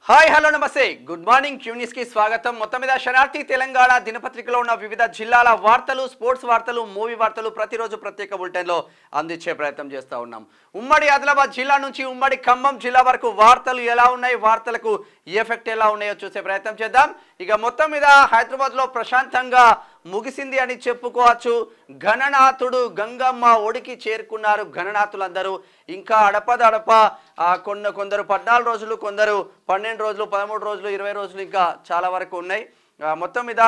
Hi hello నమస్తే good morning Q news కి స్వాగతం. మొత్తం మీద శనార్థి తెలంగాణ దినపత్రికలో ఉన్న వివిధ జిల్లాల వార్తలు, స్పోర్ట్స్ వార్తలు, మూవీ వార్తలు ప్రతిరోజు ప్రత్యేక బులెటిన్ లో అందించే ప్రయత్నం చేస్తూ ఉన్నాం. ఉమ్మడి ఆదిలాబాద్ జిల్లా నుంచి ఉమ్మడి ఖమ్మం జిల్లా వరకు వార్తలు ఎలా ఉన్నాయి, వార్తలకు ఎఫెక్ట్ ఎలా ఉన్నాయో చూసే ప్రయత్నం చేద్దాం. ఇక మొత్తం మీద హైదరాబాద్ లో ప్రశాంతంగా ముగిసింది అని చెప్పుకోవచ్చు. గణనాథుడు గంగమ్మ ఒడికి చేరుకున్నారు గణనాథులందరూ. ఇంకా అడపదడప కొందరు 14 రోజులు, కొందరు 12 రోజులు, 13 రోజులు, 20 రోజులు ఇంకా చాలా వరకు ఉన్నాయి. మొత్తం మీద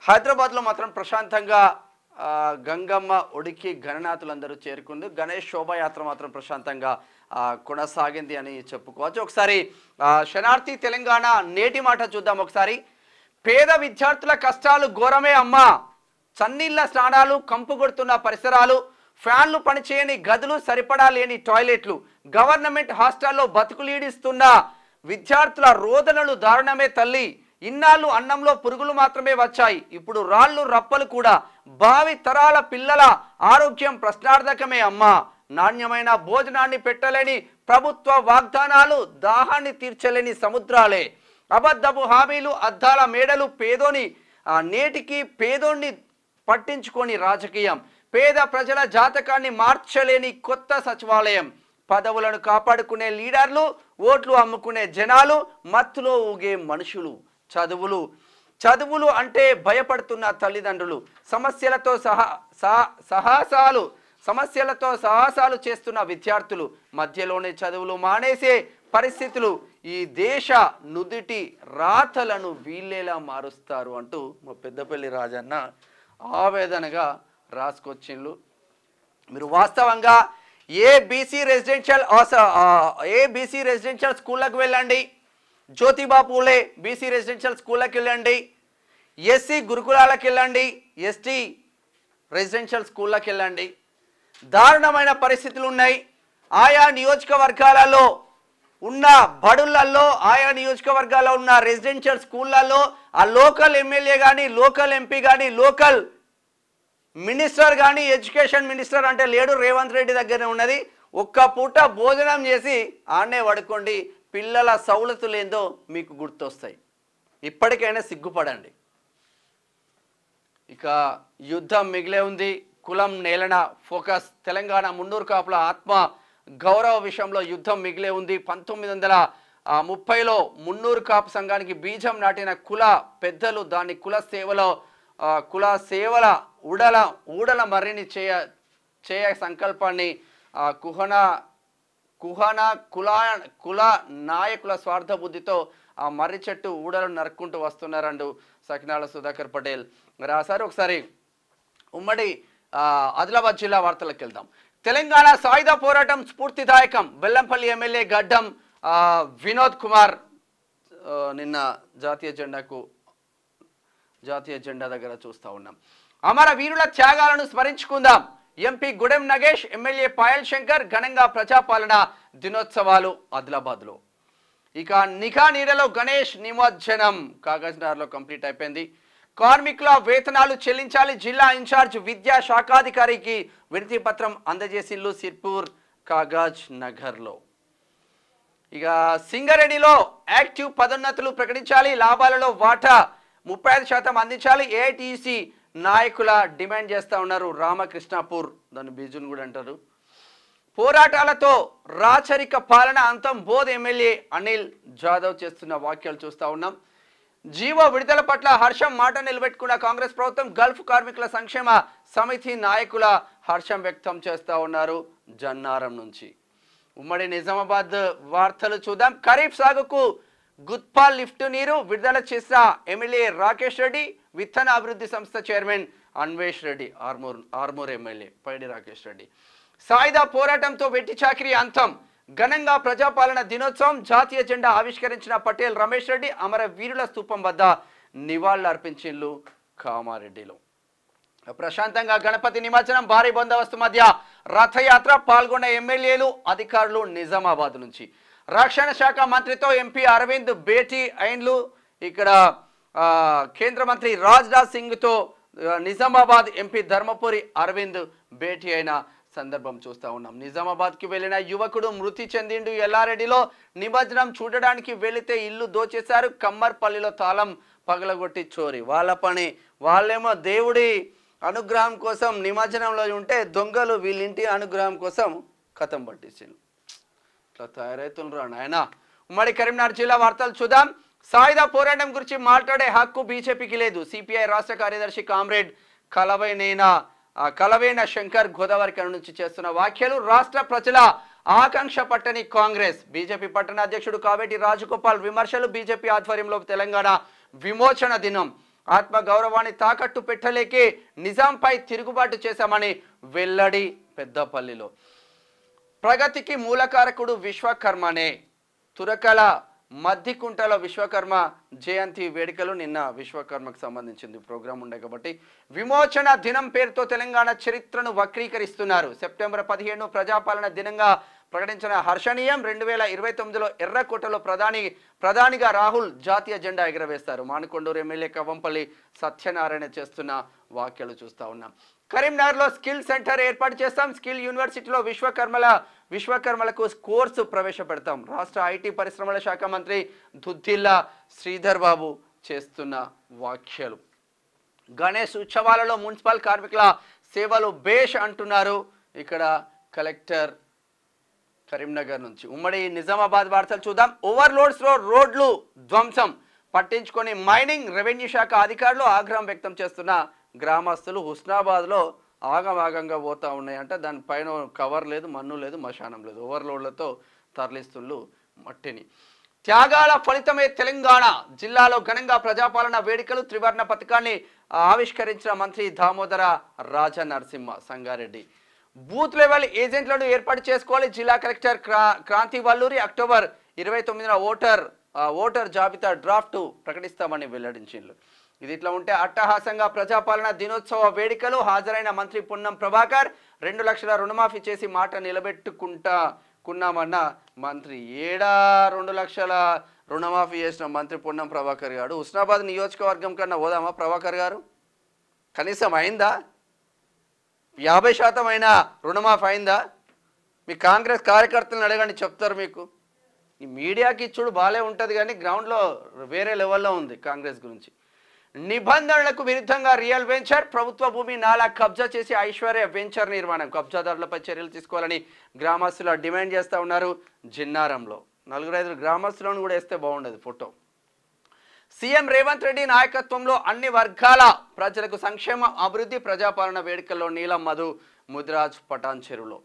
హైదరాబాద్లో మాత్రం ప్రశాంతంగా గంగమ్మ ఒడికి గణనాథులందరూ చేరుకుంది. గణేష్ శోభాయాత్ర మాత్రం ప్రశాంతంగా కొనసాగింది అని చెప్పుకోవచ్చు. ఒకసారి శనార్థి తెలంగాణ నేటి మాట చూద్దాం. ఒకసారి పేద విద్యార్థుల కష్టాలు ఘోరమే అమ్మా, చన్నీళ్ల స్నానాలు, కంపు కొడుతున్న పరిసరాలు, ఫ్యాన్లు పనిచేయని గదులు, సరిపడా లేని టాయిలెట్లు, గవర్నమెంట్ హాస్టల్లో బతుకులీడిస్తున్న విద్యార్థుల రోదనలు దారుణమే తల్లి. ఇన్నాళ్ళు అన్నంలో పురుగులు మాత్రమే వచ్చాయి, ఇప్పుడు రాళ్ళు రప్పలు కూడా. భావి తరాల పిల్లల ఆరోగ్యం ప్రశ్నార్థకమే అమ్మా. నాణ్యమైన భోజనాన్ని పెట్టలేని ప్రభుత్వ వాగ్దానాలు దాహాన్ని తీర్చలేని సముద్రాలే. అబద్ధపు హామీలు, అద్దాల మేడలు, పేదోని నేటికి పేదోన్ని పట్టించుకొని రాజకీయం, పేద ప్రజల జాతకాన్ని మార్చలేని కొత్త సచివాలయం, పదవులను కాపాడుకునే లీడర్లు, ఓట్లు అమ్ముకునే జనాలు, మత్తులో ఊగే మనుషులు, చదువులు అంటే భయపడుతున్న తల్లిదండ్రులు, సమస్యలతో సాహసాలు చేస్తున్న విద్యార్థులు, మధ్యలోనే చదువులు మానేసే పరిస్థితులు, ఈ దేశ నుదిటి రాతలను వీళ్ళేలా మారుస్తారు అంటూ మా పెద్దపల్లి రాజన్న ఆవేదనగా రాసుకొచ్చిండ్రు. మీరు వాస్తవంగా ఏబీసీ రెసిడెన్షియల్ స్కూళ్ళకు వెళ్ళండి, జ్యోతిబా పూలే బీసీ రెసిడెన్షియల్ స్కూళ్ళకి వెళ్ళండి, ఎస్సీ గురుకులాలకు వెళ్ళండి, ఎస్టీ రెసిడెన్షియల్ స్కూళ్ళకి వెళ్ళండి. దారుణమైన పరిస్థితులు ఉన్నాయి. ఆయా నియోజకవర్గాలలో ఉన్న బడులలో, ఆయా నియోజకవర్గాల్లో ఉన్న రెసిడెన్షియల్ స్కూళ్ళల్లో ఆ లోకల్ ఎమ్మెల్యే కానీ, లోకల్ ఎంపీ కానీ, లోకల్ మినిస్టర్ కానీ, ఎడ్యుకేషన్ మినిస్టర్ అంటే లేడు, రేవంత్ రెడ్డి దగ్గర ఉన్నది. ఒక్క పూట భోజనం చేసి ఆడనే పడుకోండి, పిల్లల సౌలతులు ఏందో మీకు గుర్తొస్తాయి. ఇప్పటికైనా సిగ్గుపడండి. ఇక యుద్ధం మిగిలే ఉంది. కులం నేలన ఫోకస్. తెలంగాణ మున్నూరు కాపుల ఆత్మ గౌరవ విషయంలో యుద్ధం మిగిలే ఉంది. 1930లో మున్నూరు కాపు సంఘానికి బీజం నాటిన కుల పెద్దలు దాన్ని కుల సేవల ఊడల మర్రిని చేయ సంకల్పాన్ని కుల నాయకుల స్వార్థ బుద్ధితో ఆ మర్రి చెట్టు ఊడలను నరుక్కుంటూ వస్తున్నారంటూ సకినాల సుధాకర్ పటేల్ రాశారు. ఒకసారి ఉమ్మడి ఆదిలాబాద్ జిల్లా వార్తలకు వెళ్దాం. తెలంగాణ సాయుధ పోరాటం స్ఫూర్తిదాయకం. బెల్లంపల్లి ఎమ్మెల్యే గడ్డం వినోద్ కుమార్ నిన్న జాతీయ జెండా దగ్గర చూస్తూ ఉన్నాం. అమర వీరుల త్యాగాలను స్మరించుకుందాం. ఎంపీ గుడెం నగేష్, ఎమ్మెల్యే పాయల్ శంకర్ ఘనంగా ప్రజాపాలన దినోత్సవాలు ఆదిలాబాద్లో. ఇక నిఘా నీడలో గణేష్ నిమజ్జనం కాగజ్నగర్లో కంప్లీట్ అయిపోయింది. కార్మికుల వేతనాలు చెల్లించాలి. జిల్లా ఇన్ఛార్జ్ విద్యా శాఖాధికారికి వినతి పత్రం అందజేసిల్లు సిర్పూర్ కాగజ్ నగర్లో. ఇక సింగరేణిలో యాక్టివ్ పదోన్నతులు ప్రకటించాలి. లాభాలలో వాటా 35% అందించాలి. ఏఐటీసీ నాయకుల డిమాండ్ చేస్తూ ఉన్నారు. రామకృష్ణాపూర్, దాన్ని బీజున్ కూడా అంటారు. పోరాటాలతో రాచరిక పాలన అంతం. బోధ్ ఎమ్మెల్యే అనిల్ జాదవ్ చేస్తున్న వ్యాఖ్యలు చూస్తూ ఉన్నాం. జీవో విడుదల పట్ల హర్షం. మాట నిలబెట్టుకున్న కాంగ్రెస్ ప్రభుత్వం. గల్ఫ్ కార్మికుల సంక్షేమ సమితి నాయకుల హర్షం వ్యక్తం చేస్తూ ఉన్నారు జన్నారం నుంచి. ఉమ్మడి నిజామాబాద్ వార్తలు చూద్దాం. ఖరీఫ్ సాగుకు గుత్పాల్ లిఫ్ట్ నీరు విడుదల చేసిన ఎమ్మెల్యే రాకేష్ రెడ్డి. విత్తన అభివృద్ధి సంస్థ చైర్మన్ అన్వేష్ రెడ్డి. ఆర్మూర్ ఎమ్మెల్యే పైడి రాకేష్ రెడ్డి. సాయుధ పోరాటంతో వెట్టి చాకిరీ అంతం. ఘనంగా ప్రజాపాలన దినోత్సవం. జాతీయ జెండా ఆవిష్కరించిన పటేల్ రమేష్ రెడ్డి. అమర వీరుల స్తూపం వద్ద నివాళులు అర్పించిల్లు కామారెడ్డిలో. ప్రశాంతంగా గణపతి నిమజ్జనం. భారీ బందోబస్తు మధ్య రథయాత్ర. పాల్గొన్న ఎమ్మెల్యేలు, అధికారులు నిజామాబాద్ నుంచి. రక్షణ శాఖ మంత్రితో ఎంపీ అరవింద్ భేటీ అయిన్లు. ఇక్కడ కేంద్ర మంత్రి రాజ్నాథ్ సింగ్తో నిజామాబాద్ ఎంపీ ధర్మపురి అరవింద్ భేటీ అయిన సందర్భం చూస్తూ ఉన్నాం. నిజామాబాద్కి వెళ్ళిన యువకుడు మృతి చెందిండు. ఎల్లారెడ్డిలో నిమజ్జనం చూడడానికి వెళితే ఇల్లు దోచేశారు. కమ్మర్పల్లిలో తాళం పగలగొట్టి చోరీ. వాళ్ళ పని వాళ్ళేమో దేవుడి అనుగ్రహం కోసం నిమజ్జనంలో ఉంటే దొంగలు వీళ్ళింటి అనుగ్రహం కోసం కథం పట్టించిండు. ఇట్లా తయారైతుండ్రా నాయన. ఉమ్మడి కరీంనగర్ జిల్లా వార్తలు చూద్దాం. సాయుధ పోరాటం గురించి మాట్లాడే హక్కు బీజేపీకి లేదు. సిపిఐ రాష్ట్ర కార్యదర్శి కామ్రేడ్ కలవేణ శంకర్ గోదావరి కని నుంచి చేస్తున్న వ్యాఖ్యలు రాష్ట్ర ప్రజల ఆకాంక్ష పట్టని కాంగ్రెస్. బీజేపీ పట్టణ అధ్యక్షుడు కావేటి రాజగోపాల్ విమర్శలు. బీజేపీ ఆధ్వర్యంలో తెలంగాణ విమోచన దినం. ఆత్మ గౌరవాన్ని తాకట్టు పెట్టలేకే నిజాంపై తిరుగుబాటు చేశామని వెల్లడి. పెద్దపల్లిలో ప్రగతికి మూలకారకుడు విశ్వకర్మనే. తురకల మద్దికుంటలో విశ్వకర్మ జయంతి వేడుకలు. నిన్న విశ్వకర్మకు సంబంధించింది ప్రోగ్రాం ఉండే కాబట్టి విమోచన దినం పేరుతో తెలంగాణ చరిత్రను వక్రీకరిస్తున్నారు. సెప్టెంబర్ 15 ప్రజాపాలన దినంగా ప్రకటించిన హర్షణీయం. 2029లో ఎర్రకోటలో ప్రధానిగా రాహుల్ జాతీయ జెండా ఎగరవేస్తారు. మానకొండూరు ఎమ్మెల్యే కవంపల్లి సత్యనారాయణ చేస్తున్న వ్యాఖ్యలు చూస్తూ ఉన్నాం. కరీంనగర్లో స్కిల్ సెంటర్ ఏర్పాటు చేస్తాం. స్కిల్ యూనివర్సిటీలో విశ్వకర్మలకు కోర్సు ప్రవేశపెడతాం. రాష్ట్ర ఐటీ పరిశ్రమల శాఖ మంత్రి దుద్దిల్ల శ్రీధర్ బాబు చేస్తున్న వ్యాఖ్యలు. గణేష్ ఉత్సవాలలో మున్సిపల్ కార్మికుల సేవలు బేష్ అంటున్నారు ఇక్కడ కలెక్టర్ కరీంనగర్ నుంచి. ఉమ్మడి నిజామాబాద్ వార్తలు చూద్దాం. ఓవర్లోడ్స్లో రోడ్లు ధ్వంసం పట్టించుకొని మైనింగ్ రెవెన్యూ శాఖ అధికారులు ఆగ్రహం వ్యక్తం చేస్తున్న గ్రామస్తులు. హుస్నాబాద్లో ఆగమాగంగా పోతా ఉన్నాయంట. దానిపైన కవర్ లేదు, మన్ను లేదు, మశానం లేదు. ఓవర్లోడ్లతో తరలిస్తుళ్ళు మట్టిని. త్యాగాల ఫలితమే తెలంగాణ. జిల్లాలో ఘనంగా ప్రజాపాలన వేడుకలు. త్రివర్ణ పథకాన్ని ఆవిష్కరించిన మంత్రి దామోదర రాజ నరసింహ సంగారెడ్డి. బూత్ లెవెల్ ఏజెంట్లను ఏర్పాటు చేసుకోవాలి. జిల్లా కలెక్టర్ క్రాంతి వల్లూరి. అక్టోబర్ 29న ఓటర్ జాబితా డ్రాఫ్ట్ ప్రకటిస్తామని వెల్లడించిండ్రు. ఇది ఇట్లా ఉంటే అట్టహాసంగా ప్రజాపాలన దినోత్సవ వేడుకలు. హాజరైన మంత్రి పొన్నం ప్రభాకర్. 2 లక్షల రుణమాఫీ చేసి మాట నిలబెట్టుకున్నామన్న మంత్రి. 2 లక్షల రుణమాఫీ చేసిన మంత్రి పొన్నం ప్రభాకర్ గారు. హుస్నాబాద్ నియోజకవర్గం కన్నా పోదామా ప్రభాకర్ గారు? కనీసం అయిందా? 50% అయినా రుణమాఫీ అయిందా? మీ కాంగ్రెస్ కార్యకర్తలను అడగండి, చెప్తారు మీకు. ఈ మీడియాకి ఇచ్చుడు బాగానే ఉంటుంది కానీ గ్రౌండ్లో వేరే లెవెల్లో ఉంది కాంగ్రెస్ గురించి. నిబంధనలకు విరుద్ధంగా రియల్ వెంచర్. ప్రభుత్వ భూమి నాలా కబ్జా చేసి ఐశ్వర్య వెంచర్ నిర్మాణం. కబ్జాదారులపై చర్యలు తీసుకోవాలని గ్రామస్తులు డిమాండ్ చేస్తూ ఉన్నారు. జిన్నారంలో 4-5 గ్రామస్తులను కూడా వేస్తే బాగుండదు ఫోటో. సీఎం రేవంత్ రెడ్డి నాయకత్వంలో అన్ని వర్గాల ప్రజలకు సంక్షేమ అభివృద్ధి. ప్రజాపాలన వేడుకల్లో నీలం మధు ముదిరాజ్ పటాన్ చెరువులో.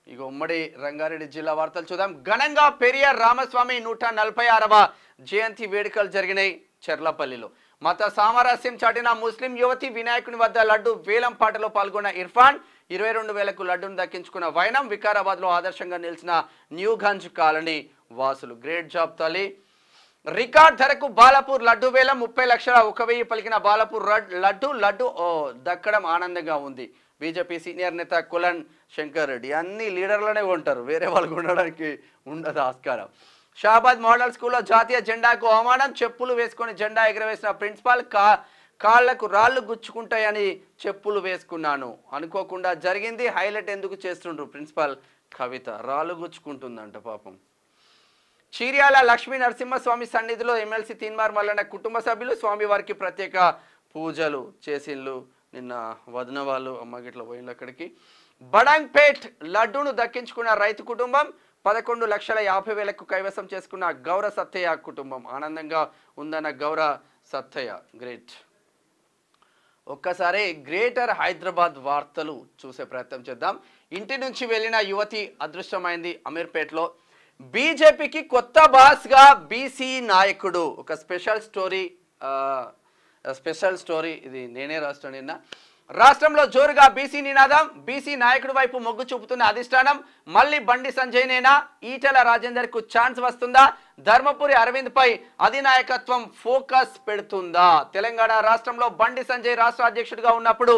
ఇక ఉమ్మడి రంగారెడ్డి జిల్లా వార్తలు చూద్దాం. ఘనంగా పెరియార్ రామస్వామి 146వ జయంతి వేడుకలు జరిగినాయి చెర్లపల్లిలో. మత సామరస్యం చాటిన ముస్లిం యువతి. వినాయకుని వద్ద లడ్డు వేలం పాటలో పాల్గొన్న ఇర్ఫాన్. 22,000కు లడ్డును దక్కించుకున్న వైనం. వికారాబాద్లో ఆదర్శంగా నిలిచిన న్యూగంజ్ కాలనీ వాసులు. గ్రేట్ జాబ్ తల్లి. రికార్డ్ ధరకు బాలాపూర్ లడ్డు వేలం. 30 లక్షల 1,000 పలికిన బాలాపూర్ లడ్డు దక్కడం ఆనందంగా ఉంది. బీజేపీ సీనియర్ నేత కులన్ శంకర్ రెడ్డి. అన్ని లీడర్లనే ఉంటారు, వేరే వాళ్ళు ఉండడానికి ఉండదు ఆస్కారం. షాబాద్ మోడల్ స్కూల్లో జాతీయ జెండాకు అవమానం. చెప్పులు వేసుకొని జెండా ఎగరవేసిన ప్రిన్సిపాల్. కాళ్లకు రాళ్లు గుచ్చుకుంటాయని చెప్పులు వేసుకున్నాను, అనుకోకుండా జరిగింది. హైలైట్ ఎందుకు చేస్తుండ్రు ప్రిన్సిపాల్ కవిత. రాళ్లు గుచ్చుకుంటుందంట పాపం. చీర్యాల లక్ష్మీ నరసింహస్వామి సన్నిధిలో ఎమ్మెల్సీ తీన్మార్ మల్లన్న కుటుంబ సభ్యులు స్వామివారికి ప్రత్యేక పూజలు చేసిళ్ళు. నిన్న వదిన వాళ్ళు అమ్మగిట్ల పోయిండ్రు అక్కడికి. బడంగ్పేట్ లడ్డూను దక్కించుకున్న రైతు కుటుంబం. 11,50,000కు కైవసం చేసుకున్న గౌర సత్తయ్య కుటుంబం. ఆనందంగా ఉందన్న గౌర సత్తయ్య. గ్రేట్. ఒక్కసారి గ్రేటర్ హైదరాబాద్ వార్తలు చూసే ప్రయత్నం చేద్దాం. ఇంటి నుంచి వెళ్ళిన యువతి అదృశ్యమైంది అమీర్పేట్లో. బీజేపీకి కొత్త బాస్గా బీసీ నాయకుడు. ఒక స్పెషల్ స్టోరీ ఇది నేనే రాష్ట్రం. నిన్న రాష్ట్రంలో జోరుగా బీసీ నినాదం. బీసీ నాయకుడి వైపు మొగ్గు చూపుతున్న అధిష్టానం. మళ్ళీ బండి సంజయ్నేనా? ఈటెల రాజేందర్కు ఛాన్స్ వస్తుందా? ధర్మపురి అరవింద్ పై అధినాయకత్వం ఫోకస్ పెడుతుందా? తెలంగాణ రాష్ట్రంలో బండి సంజయ్ రాష్ట్ర అధ్యక్షుడిగా ఉన్నప్పుడు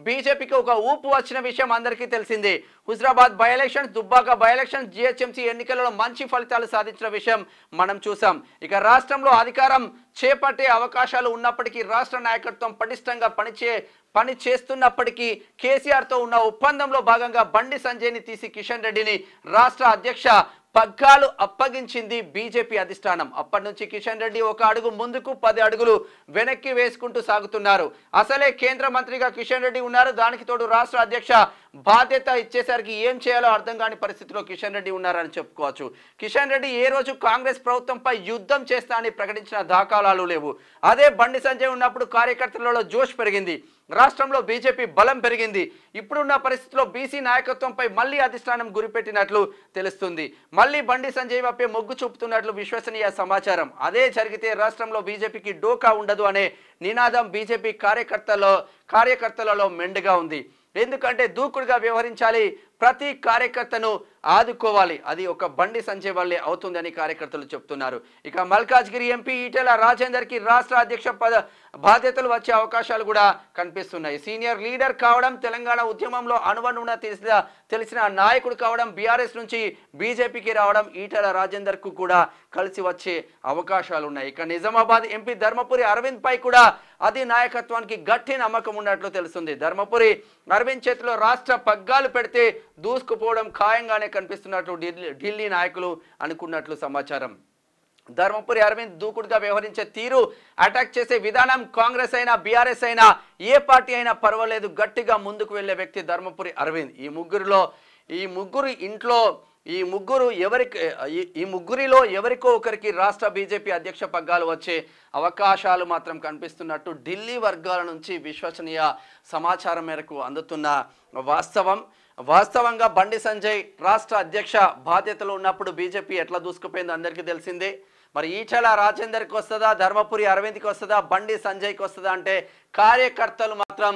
బీజేపీకి ఒక ఊపు వచ్చిన విషయం అందరికీ తెలిసిందే. Huzurabad by elections, Dubbaka by elections, GHMC ఎన్నికలలో మంచి ఫలితాలు సాధించిన విషయం మనం చూసాం. ఇక రాష్ట్రంలో అధికారం చేపట్టే అవకాశాలు ఉన్నప్పటికీ రాష్ట్ర నాయకత్వం పటిష్టంగా పని చేస్తున్నప్పటికీ కేసీఆర్తో ఉన్న ఒప్పందంలో భాగంగా బండి సంజయ్ని తీసి కిషన్ రెడ్డిని రాష్ట్ర అధ్యక్ష పగ్గాలు అప్పగించింది బీజేపీ అధిష్టానం. అప్పటి నుంచి కిషన్ రెడ్డి ఒక అడుగు ముందుకు 10 అడుగులు వెనక్కి వేసుకుంటూ సాగుతున్నారు. అసలే కేంద్ర మంత్రిగా కిషన్ రెడ్డి ఉన్నారు. దానికి తోడు రాష్ట్ర అధ్యక్ష బాధ్యత ఇచ్చేసరికి ఏం చేయాలో అర్థం కాని పరిస్థితిలో కిషన్ రెడ్డి ఉన్నారని చెప్పుకోవచ్చు. కిషన్ రెడ్డి ఏ రోజు కాంగ్రెస్ ప్రభుత్వంపై యుద్ధం చేస్తా అని ప్రకటించిన దాఖలాలు లేవు. అదే బండి సంజయ్ ఉన్నప్పుడు కార్యకర్తలలో జోష్ పెరిగింది, రాష్ట్రంలో బీజేపీ బలం పెరిగింది. ఇప్పుడున్న పరిస్థితిలో బీసీ నాయకత్వంపై మళ్లీ అధిష్టానం గురిపెట్టినట్లు తెలుస్తుంది. మళ్లీ బండి సంజయ్ వైపే మొగ్గు చూపుతున్నట్లు విశ్వసనీయ సమాచారం. అదే జరిగితే రాష్ట్రంలో బీజేపీకి డోకా ఉండదు అనే నినాదం బీజేపీ కార్యకర్తలలో మెండుగా ఉంది. ఎందుకంటే దూకుడుగా వ్యవహరించాలి, ప్రతి కార్యకర్తను ఆదుకోవాలి. అది ఒక బండి సంజయ్ వల్లే అవుతుందని కార్యకర్తలు చెప్తున్నారు. ఇక మల్కాజ్గిరి ఎంపీ ఈటెల రాజేందర్కి రాష్ట్ర అధ్యక్ష బాధ్యతలు వచ్చే అవకాశాలు కూడా కనిపిస్తున్నాయి. సీనియర్ లీడర్ కావడం, తెలంగాణ ఉద్యమంలో అణువణువున తెలిసిన నాయకుడు కావడం, బీఆర్ఎస్ నుంచి బీజేపీకి రావడం ఈటెల రాజేందర్కు కూడా కలిసి వచ్చే అవకాశాలు ఉన్నాయి. ఇక నిజామాబాద్ ఎంపీ ధర్మపురి అరవింద్ పై కూడా అది నాయకత్వానికి గట్టి నమ్మకం ఉన్నట్లు తెలుస్తుంది. ధర్మపురి అరవింద్ చేతిలో రాష్ట్ర పగ్గాలు పెడితే దూసుకుపోవడం ఖాయంగానే కనిపిస్తున్నట్లు ఢిల్లీ నాయకులు అనుకున్నట్లు సమాచారం. ధర్మపురి అరవింద్ దూకుడుగా వ్యవహరించే తీరు, అటాక్ చేసే విధానం కాంగ్రెస్ అయినా బీఆర్ఎస్ అయినా ఏ పార్టీ అయినా పర్వాలేదు, గట్టిగా ముందుకు వెళ్లే వ్యక్తి ధర్మపురి అరవింద్. ఈ ముగ్గురిలో ఎవరికో ఒకరికి రాష్ట్ర బీజేపీ అధ్యక్ష పగ్గాలు వచ్చే అవకాశాలు మాత్రం కనిపిస్తున్నట్టు ఢిల్లీ వర్గాల నుంచి విశ్వసనీయ సమాచారం మేరకు అందుతున్న వాస్తవంగా బండి సంజయ్ రాష్ట్ర అధ్యక్ష బాధ్యతలో ఉన్నప్పుడు బీజేపీ ఎట్లా దూసుకుపోయిందో అందరికీ తెలిసిందే. మరి ఈటెల రాజేందర్కి వస్తుందా, ధర్మపురి అరవింద్కి వస్తుందా, బండి సంజయ్కి వస్తుందా అంటే కార్యకర్తలు మాత్రం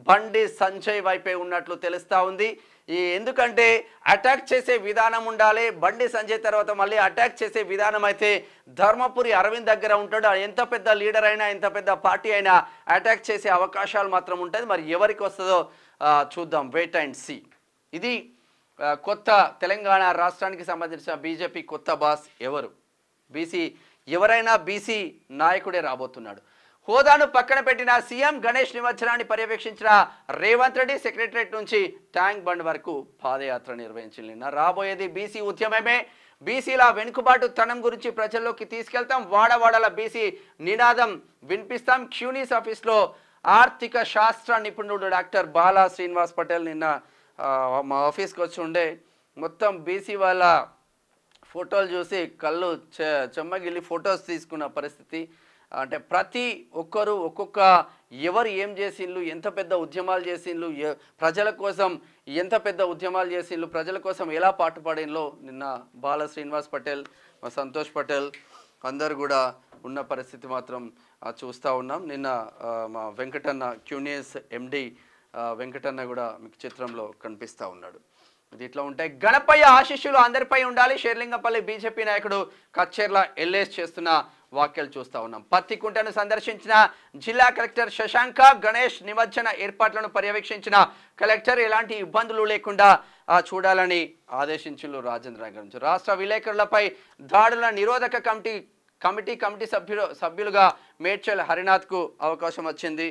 బండి సంజయ్ వైపే ఉన్నట్లు తెలుస్తూ ఉంది. ఎందుకంటే అటాక్ చేసే విధానం ఉండాలి. బండి సంజయ్ తర్వాత మళ్ళీ అటాక్ చేసే విధానం అయితే ధర్మపురి అరవింద్ దగ్గర ఉంటాడు. ఎంత పెద్ద లీడర్ అయినా, ఎంత పెద్ద పార్టీ అయినా అటాక్ చేసే అవకాశాలు మాత్రం ఉంటుంది. మరి ఎవరికి వస్తుందో చూద్దాం, వెయిట్ అండ్ సీ. ఇది కొత్త తెలంగాణ రాష్ట్రానికి సంబంధించిన బీజేపీ కొత్త బాస్ ఎవరు? ఎవరైనా బీసీ నాయకుడే రాబోతున్నాడు. హోదాను పక్కన పెట్టిన సీఎం గణేష్ నిమజ్జనాన్ని పర్యవేక్షించిన రేవంత్ రెడ్డి సెక్రటరేట్ నుంచి ట్యాంక్ బండ్ వరకు పాదయాత్ర నిర్వహించిన రాబోయేది బీసీ ఉద్యమమే. బీసీల వెనుకబాటు తనం గురించి ప్రజల్లోకి తీసుకెళ్తాం, వాడవాడల బీసీ నినాదం వినిపిస్తాం. క్యూనీస్ ఆఫీస్లో ఆర్థిక శాస్త్ర నిపుణుడు డాక్టర్ బాలా శ్రీనివాస్ పటేల్ నిన్న మా ఆఫీస్కి వచ్చి ఉండే మొత్తం బీసీ వాళ్ళ ఫోటోలు చూసి కళ్ళు చెమ్మగిల్లి ఫొటోస్ తీసుకున్న పరిస్థితి. అంటే ప్రతి ఒక్కరు ఎవరు ఏం చేసిండ్రు, ఎంత పెద్ద ఉద్యమాలు చేసిండ్రు, ప్రజల కోసం ఎంత పెద్ద ఉద్యమాలు చేసిండ్రు, ప్రజల కోసం ఎలా పాటుపడిండ్రో నిన్న బాలా శ్రీనివాస్ పటేల్, సంతోష్ పటేల్ అందరు కూడా ఉన్న పరిస్థితి మాత్రం చూస్తూ ఉన్నాం. నిన్న మా వెంకటన్న క్యూనియస్ ఎండి వెంకటన్న కూడా మీకు చిత్రంలో కనిపిస్తూ ఉన్నాడు. ఇది ఇట్లా ఉంటాయి. గణపయ్య ఆశీస్సులు అందరిపై ఉండాలి. షేర్లింగంపల్లి బీజేపీ నాయకుడు కచ్చేర్ల ఎల్లేస్ చేస్తున్న వ్యాఖ్యలు చూస్తూ ఉన్నాం. పత్తికుంటను సందర్శించిన జిల్లా కలెక్టర్ శశాంక, గణేష్ నిమజ్జన ఏర్పాట్లను పర్యవేక్షించిన కలెక్టర్ ఎలాంటి ఇబ్బందులు లేకుండా చూడాలని ఆదేశించారు. రాజేంద్ర నగర్ నుంచి రాష్ట్ర విలేకరులపై దాడుల నిరోధక కమిటీ సభ్యులుగా మేడ్చల్ హరినాథ్కు అవకాశం వచ్చింది.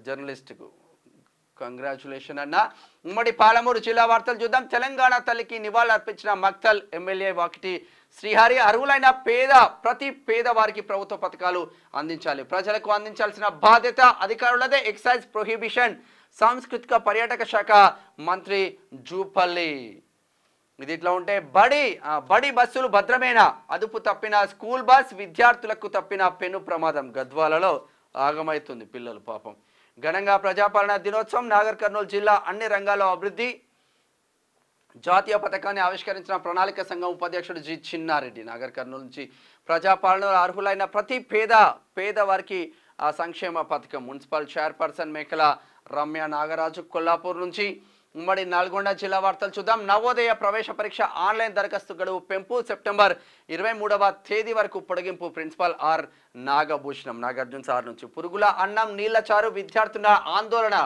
జర్నలిస్టుకు కంగ్రాచులేషన్ అన్న. ఉమ్మడి పాలమూరు జిల్లా వార్తలు చూద్దాం. తెలంగాణ తల్లికి నివాళులు అర్పించిన మక్తల్ ఎమ్మెల్యే వాకిటి శ్రీహరి, అర్హులైన ప్రతి పేదవారికి ప్రభుత్వ పథకాలు అందించాలి, ప్రజలకు అందించాల్సిన బాధ్యత అధికారులదే. ఎక్సైజ్ ప్రొహిబిషన్ సాంస్కృతిక పర్యాటక శాఖ మంత్రి జూపల్లి. ఇది ఇట్లా ఉంటే బడి బస్సులు భద్రమేనా? అదుపు తప్పిన స్కూల్ బస్, విద్యార్థులకు తప్పిన పెను ప్రమాదం. గద్వాలలో ఆగమైతుంది పిల్లలు పాపం. ఘనంగా ప్రజాపాలన దినోత్సవం. నాగర్ కర్నూలు జిల్లా అన్ని రంగాల్లో అభివృద్ధి జాతీయ పథకాన్ని ఆవిష్కరించిన ప్రణాళిక సంఘం ఉపాధ్యక్షుడు జి చిన్నారెడ్డి. నాగర్ కర్నూలు నుంచి ప్రజాపాలనలో అర్హులైన ప్రతి పేదవారికి సంక్షేమ పథకం. మున్సిపల్ చైర్పర్సన్ మేకల రమ్య నాగరాజు. కొల్లాపూర్ నుంచి ఉమ్మడి నల్గొండ జిల్లా వార్తలు చూద్దాం. నవోదయ ప్రవేశ పరీక్ష ఆన్లైన్ దరఖాస్తు గడువు పెంపు. సెప్టెంబర్ 23వ తేదీ వరకు పొడిగింపు. Principal R Nagabhushanam. Nagarjuna sir నుంచి పురుగుల అన్నం, నీళ్ల చారు, విద్యార్థుల ఆందోళన.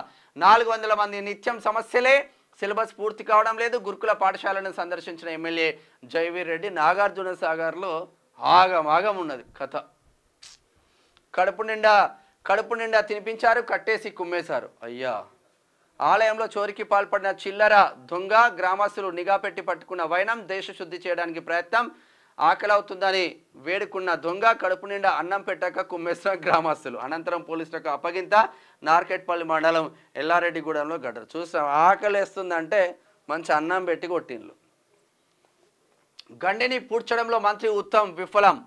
400 మంది నిత్యం సమస్యలే, సిలబస్ పూర్తి కావడం లేదు. గురుకుల పాఠశాలను సందర్శించిన ఎమ్మెల్యే జైవీర్ రెడ్డి. నాగార్జున సాగర్లో ఆగం ఉన్నది కథ. కడుపు నిండా తినిపించారు, కట్టేసి కుమ్మేశారు. అయ్యా, ఆలయంలో చోరికి పాల్పడిన చిల్లర దొంగ, గ్రామస్తులు నిఘా పెట్టి పట్టుకున్న వైనం, దేశ శుద్ధి చేయడానికి ప్రయత్నం, ఆకలవుతుందని వేడుకున్న దొంగ, కడుపు నిండా అన్నం పెట్టాక కుమ్మేసిన గ్రామస్తులు. అనంతరం పోలీసులకు అప్పగింత. నార్కెట్పల్లి మండలం ఎల్లారెడ్డిగూడెంలో ఘటన చూసాం. ఆకలేస్తుందంటే మంచి అన్నం పెట్టి కొట్టిండ్లు. గండిని పూడ్చడంలో మంత్రి ఉత్తమ్ విఫలం.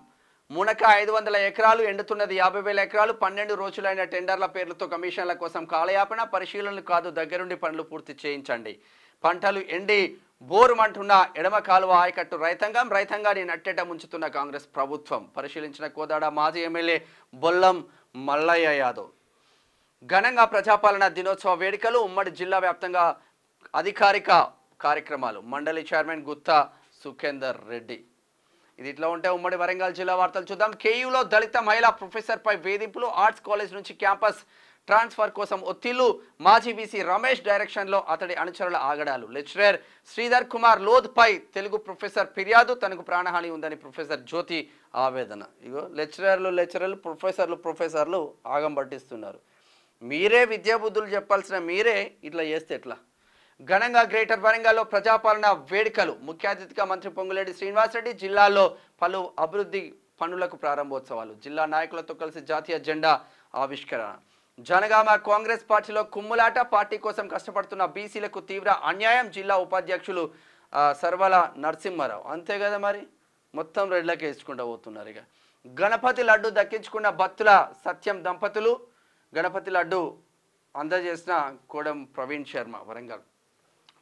మునక 500 ఎకరాలు, ఎండుతున్నది 50,000 ఎకరాలు. 12 రోజులైన టెండర్ల పేర్లతో కమిషన్ల కోసం కాలయాపన. పరిశీలనలు కాదు, దగ్గరుండి పనులు పూర్తి చేయించండి. పంటలు ఎండి బోరుమంటున్న ఎడమ కాలువ ఆయకట్టు రైతాంగాన్ని నట్టేట ముంచుతున్న కాంగ్రెస్ ప్రభుత్వం. పరిశీలించిన కోదాడ మాజీ ఎమ్మెల్యే బొల్లం మల్లయ్య యాదవ్. ఘనంగా ప్రజాపాలన దినోత్సవ వేడుకలు. ఉమ్మడి జిల్లా వ్యాప్తంగా అధికారిక కార్యక్రమాలు. మండలి చైర్మన్ గుత్తా సుఖేందర్ రెడ్డి. ఇది ఇట్లా ఉంటే ఉమ్మడి వరంగల్ జిల్లా వార్తలు చూద్దాం. కేయూలో దళిత మహిళా ప్రొఫెసర్పై వేధింపులు. ఆర్ట్స్ కాలేజ్ నుంచి క్యాంపస్ ట్రాన్స్ఫర్ కోసం ఒత్తిళ్లు. మాజీ వీసీ రమేష్ డైరెక్షన్లో అతడి అనుచరుల ఆగడాలు. లెక్చరర్ శ్రీధర్ కుమార్ లోధ్పై తెలుగు ప్రొఫెసర్ ఫిర్యాదు. తనకు ప్రాణహాని ఉందని ప్రొఫెసర్ జ్యోతి ఆవేదన. ఇగో లెక్చరర్లు ప్రొఫెసర్లు ఆగం పట్టిస్తున్నారు. మీరే విద్యాబుద్ధులు చెప్పాల్సిన మీరే ఇట్లా చేస్తే ఎట్లా? ఘనంగా గ్రేటర్ వరంగల్లో ప్రజాపాలన వేడుకలు. ముఖ్య అతిథిగా మంత్రి పొంగులేటి శ్రీనివాసరెడ్డి. జిల్లాలో పలు అభివృద్ధి పనులకు ప్రారంభోత్సవాలు. జిల్లా నాయకులతో కలిసి జాతీయ జెండా ఆవిష్కరణ. జనగామ కాంగ్రెస్ పార్టీలో కుమ్ములాట. పార్టీ కోసం కష్టపడుతున్న బీసీలకు తీవ్ర అన్యాయం. జిల్లా ఉపాధ్యక్షులు సర్వల నరసింహారావు. అంతే కదా మరి, మొత్తం రెడ్లకే వేసుకుంటూ పోతున్నారు. ఇక గణపతి లడ్డు దక్కించుకున్న బత్తుల సత్యం దంపతులు. గణపతి లడ్డు అందజేసిన కోడం ప్రవీణ్ శర్మ వరంగల్.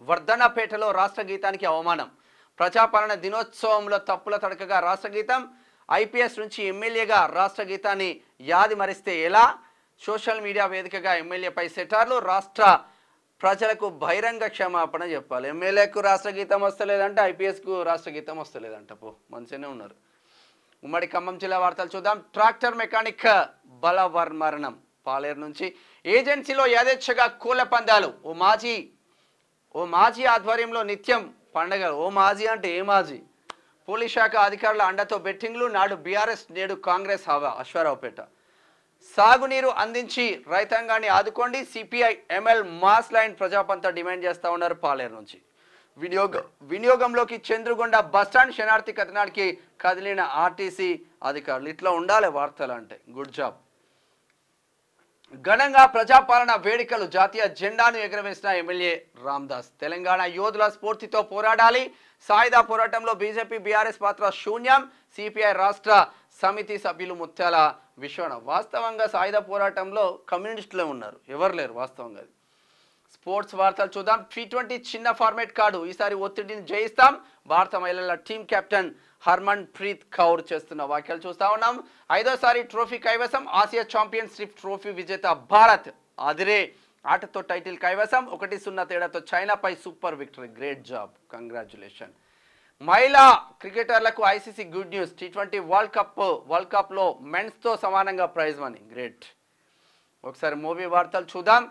వర్ధన్నపేటలో రాష్ట్ర గీతానికి అవమానం. ప్రజాపాలన దినోత్సవంలో తప్పుల తడకగా రాష్ట్ర గీతం. ఐపీఎస్ నుంచి ఎమ్మెల్యేగా రాష్ట్ర గీతాన్ని యాది మరిస్తే ఎలా? సోషల్ మీడియా వేదికగా ఎమ్మెల్యేపై సెటార్లు. రాష్ట్ర ప్రజలకు బహిరంగ క్షమాపణ చెప్పాలి. ఎమ్మెల్యేకు రాష్ట్ర గీతం వస్తలేదంటే ఐపీఎస్కు రాష్ట్ర గీతం వస్తలేదంట. మంచిగానే ఉన్నారు. ఉమ్మడి ఖమ్మం జిల్లా వార్తలు చూద్దాం. Tractor mechanic బలవర్మరణం. పాలేరు నుంచి ఏజెన్సీలో యథేచ్ఛగా కోళ్ల పందాలు. ఓ మాజీ ఆధ్వర్యంలో నిత్యం పండగలు. ఓ మాజీ అంటే ఏ మాజీ? పోలీస్ శాఖ అధికారుల అండతో బెట్టింగ్లు. నాడు బీఆర్ఎస్, నేడు కాంగ్రెస్ హవా. అశ్వారావుపేట. సాగునీరు అందించి రైతాంగాన్ని ఆదుకోండి. CPI ML mass line Prajapantha demand చేస్తూ ఉన్నారు. పాలేరు నుంచి వినియోగంలోకి చంద్రుగొండ బస్టాండ్. శనార్థి కథనానికి కదిలిన ఆర్టీసీ అధికారులు. ఇట్లా ఉండాలి వార్తలు అంటే. Good job. ఘనంగా ప్రజాపాలన వేడుకలు. జాతీయ జెండాను ఎగురవేసిన ఎమ్మెల్యే రామ్దాస్. తెలంగాణ యోధుల స్ఫూర్తితో పోరాడాలి. సాయుధ పోరాటంలో బీజేపీ బీఆర్ఎస్ పాత్ర శూన్యం. సిపిఐ రాష్ట్ర సమితి సభ్యులు ముత్యాల విశ్వనాథ్. వాస్తవంగా సాయుధ పోరాటంలో కమ్యూనిస్టులే ఉన్నారు, ఎవరు లేరు వాస్తవంగా. స్పోర్ట్స్ వార్తలు చూద్దాం. T20 చిన్న ఫార్మేట్ కాదు, ఈసారి ఒత్తిడిని జయిస్తాం. భారత మహిళల team captain Harmanpreet Kaur చేస్తున్న వ్యాఖ్యలు చూస్తా ఉన్నాం. 5వ సారి ట్రోఫీ కైవసం. ఆసియా ఛాంపియన్షిప్ ట్రోఫీ విజేత భారత్. అదిరే ఆటతో టైటిల్ కైవసం. 1-0 తేడాతో చైనాపై super victory. Great job, congratulation. మహిళా క్రికెటర్లకు ICC good news. T20 world కప్లో మెన్స్తో సమానంగా ప్రైజ్ మనీ. గ్రేట్. ఒకసారి మూవీ వార్తలు చూద్దాం.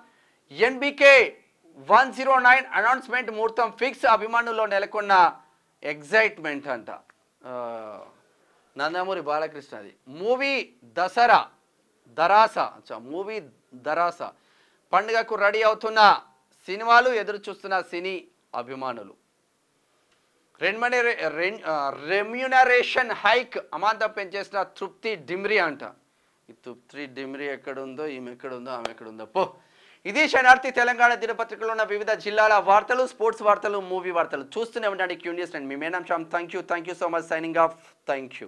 ఎన్బికే 109 అనౌన్స్మెంట్ ముహూర్తం ఫిక్స్. అభిమానుల్లో నెలకొన్న ఎగ్జైట్మెంట్ అంట. నందమూరి బాలకృష్ణది. మూవీ దరాస పండుగకు రెడీ అవుతున్న సినిమాలు, ఎదురు చూస్తున్న సినీ అభిమానులు. రెమ్యూనరేషన్ హైక్ అమాంతం పెంచేసిన తృప్తి డిమ్రీ అంట. ఈ తృప్తి డిమ్రీ ఎక్కడుందో, ఈమె ఎక్కడుందో, ఆమె ఎక్కడుందో. ఇది శనార్థి తెలంగాణ దినపత్రికలో ఉన్న వివిధ జిల్లాల వార్తలు, స్పోర్ట్స్ వార్తలు, మూవీ వార్తలు చూస్తూనే ఉండండి క్యూ న్యూస్. అండ్ మీ మేనాం Shyam. Thank you so much. Signing off. Thank you.